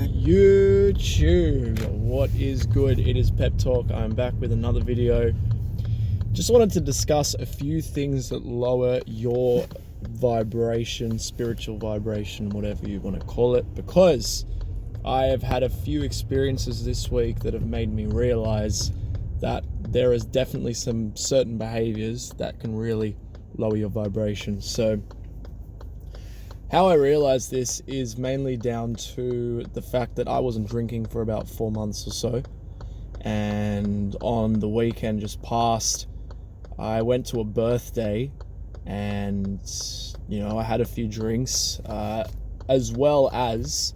YouTube, what is good? It is Pep Talk. I'm back with another video. Just wanted to discuss a few things that lower your vibration, spiritual vibration, whatever you want to call it, because I have had a few experiences this week that have made me realize that there is definitely some certain behaviors that can really lower your vibration. So how I realized this is mainly down to the fact that I wasn't drinking for about 4 months or so, and on the weekend just past, I went to a birthday and I had a few drinks, as well as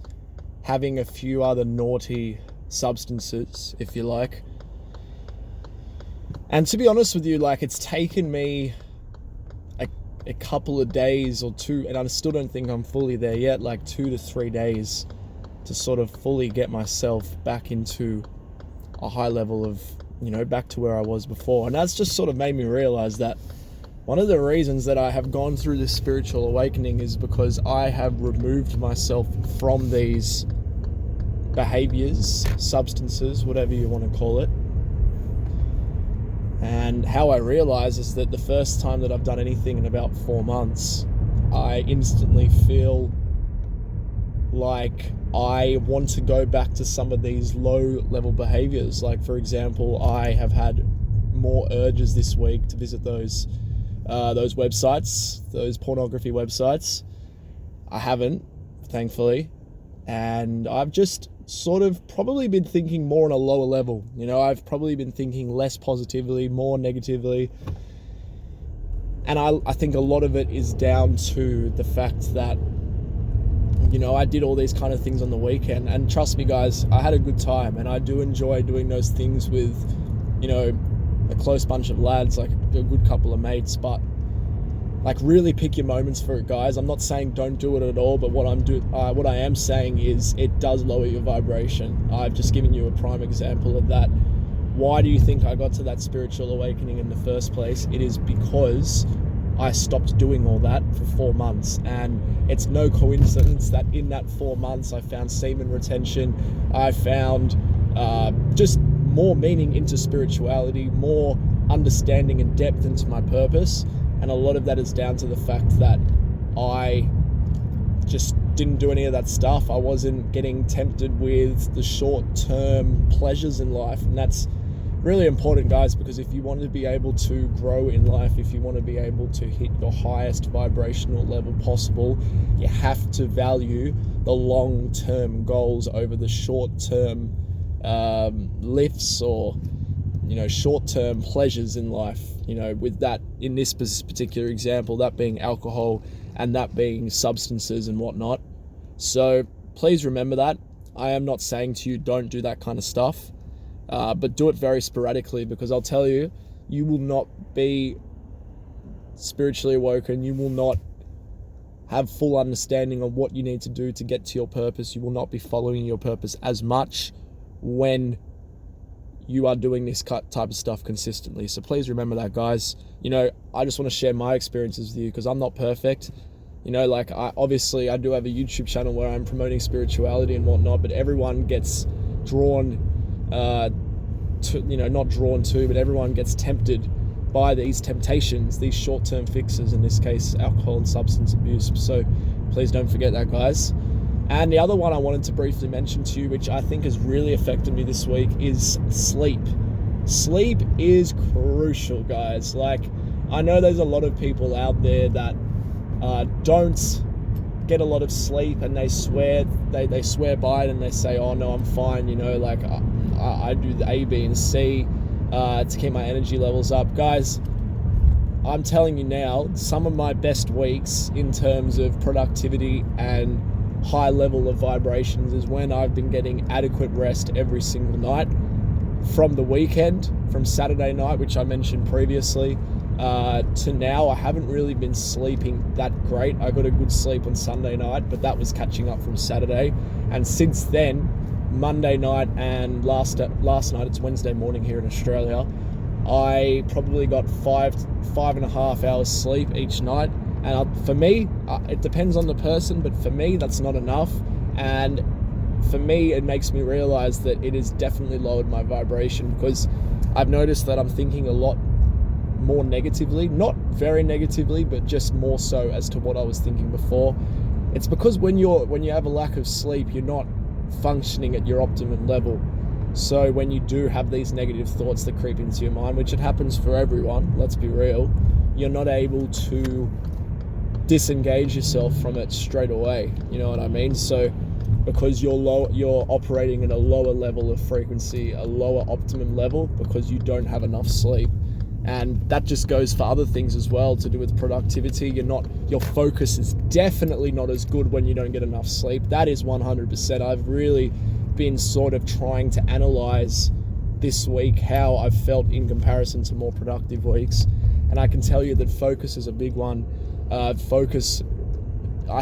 having a few other naughty substances, if you like. And to be honest with you, it's taken me a couple of days or two, and I still don't think I'm fully there yet, 2 to 3 days to sort of fully get myself back into a high level of, back to where I was before. And that's just sort of made me realize that one of the reasons that I have gone through this spiritual awakening is because I have removed myself from these behaviors, substances, whatever you want to call it. And how I realize is that the first time that I've done anything in about 4 months, I instantly feel like I want to go back to some of these low level behaviors. Like, for example, I have had more urges this week to visit those websites, those pornography websites. I haven't, thankfully. And I've just sort of probably been thinking more on a lower level. I've probably been thinking less positively, more negatively. And I think a lot of it is down to the fact that, I did all these kind of things on the weekend. And trust me, guys, I had a good time. And I do enjoy doing those things with, a close bunch of lads, like a good couple of mates. But really pick your moments for it, guys. I'm not saying don't do it at all, but what I am saying is it does lower your vibration. I've just given you a prime example of that. Why do you think I got to that spiritual awakening in the first place? It is because I stopped doing all that for 4 months, and it's no coincidence that in that 4 months I found semen retention. I found just more meaning into spirituality, more understanding and depth into my purpose. And a lot of that is down to the fact that I just didn't do any of that stuff. I wasn't getting tempted with the short-term pleasures in life. And that's really important, guys, because if you want to be able to grow in life, if you want to be able to hit your highest vibrational level possible, you have to value the long-term goals over the short-term lifts or short-term pleasures in life. With that, in this particular example, that being alcohol and that being substances and whatnot. So please remember that. I am not saying to you, don't do that kind of stuff, but do it very sporadically, because I'll tell you, you will not be spiritually awoken. You will not have full understanding of what you need to do to get to your purpose. You will not be following your purpose as much when you are doing this type of stuff consistently. So please remember that, guys. I just want to share my experiences with you, because I'm not perfect. I do have a YouTube channel where I'm promoting spirituality and whatnot, but everyone gets drawn not drawn to, but everyone gets tempted by these temptations, these short-term fixes, in this case, alcohol and substance abuse. So please don't forget that, guys. And the other one I wanted to briefly mention to you, which I think has really affected me this week, is sleep. Sleep is crucial, guys. I know there's a lot of people out there that don't get a lot of sleep, and they swear by it, and they say, oh no, I'm fine, I do the A, B, and C to keep my energy levels up. Guys, I'm telling you now, some of my best weeks in terms of productivity and high level of vibrations is when I've been getting adequate rest every single night. From the weekend, from Saturday night, which I mentioned previously, to now, I haven't really been sleeping that great. I got a good sleep on Sunday night, but that was catching up from Saturday. And since then, Monday night and last night, it's Wednesday morning here in Australia, I probably got 5.5 hours sleep each night. And for me, it depends on the person, but for me, that's not enough. And for me, it makes me realize that it has definitely lowered my vibration, because I've noticed that I'm thinking a lot more negatively, not very negatively, but just more so as to what I was thinking before. It's because when you have a lack of sleep, you're not functioning at your optimum level. So when you do have these negative thoughts that creep into your mind, which it happens for everyone, let's be real, you're not able to disengage yourself from it straight away. You know what I mean? So because you're operating at a lower level of frequency, a lower optimum level, because you don't have enough sleep. And that just goes for other things as well, to do with productivity. Your focus is definitely not as good when you don't get enough sleep. That is 100%. I've really been sort of trying to analyze this week how I've felt in comparison to more productive weeks. And I can tell you that focus is a big one. I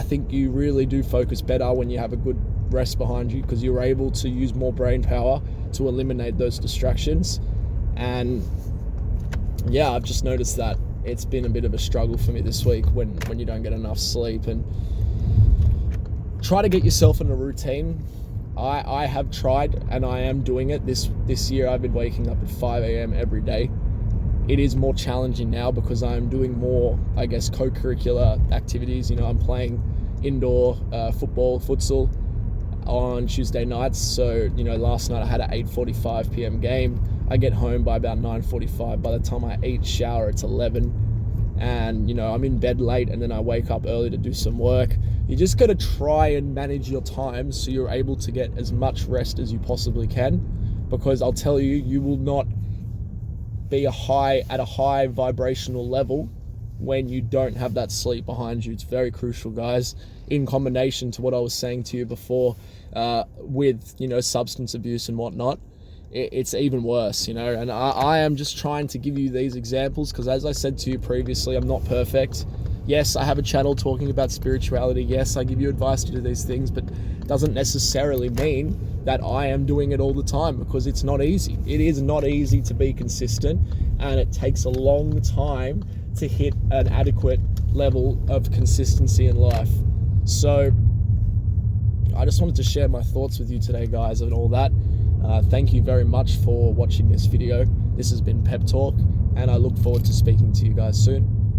think you really do focus better when you have a good rest behind you, because you're able to use more brain power to eliminate those distractions. And yeah, I've just noticed that it's been a bit of a struggle for me this week when you don't get enough sleep. And try to get yourself in a routine. I have tried, and I am doing it. This year I've been waking up at 5 a.m. every day. It is more challenging now because I'm doing more, I guess, co-curricular activities. You know, I'm playing indoor football, futsal on Tuesday nights. So, you know, last night I had an 8:45 p.m. game. I get home by about 9:45. By the time I eat, shower, it's 11. And, you know, I'm in bed late, and then I wake up early to do some work. You just got to try and manage your time so you're able to get as much rest as you possibly can. Because I'll tell you, you will not be at a high vibrational level when you don't have that sleep behind you. It's very crucial, guys, in combination to what I was saying to you before, with, you know, substance abuse and whatnot. It's even worse, you know. And I am just trying to give you these examples because, as I said to you previously, I'm not perfect. Yes, I have a channel talking about spirituality. Yes, I give you advice to do these things, but it doesn't necessarily mean that I am doing it all the time, because it's not easy. It is not easy to be consistent, and it takes a long time to hit an adequate level of consistency in life. So I just wanted to share my thoughts with you today, guys, and all that. Thank you very much for watching this video. This has been Pep Talk, and I look forward to speaking to you guys soon.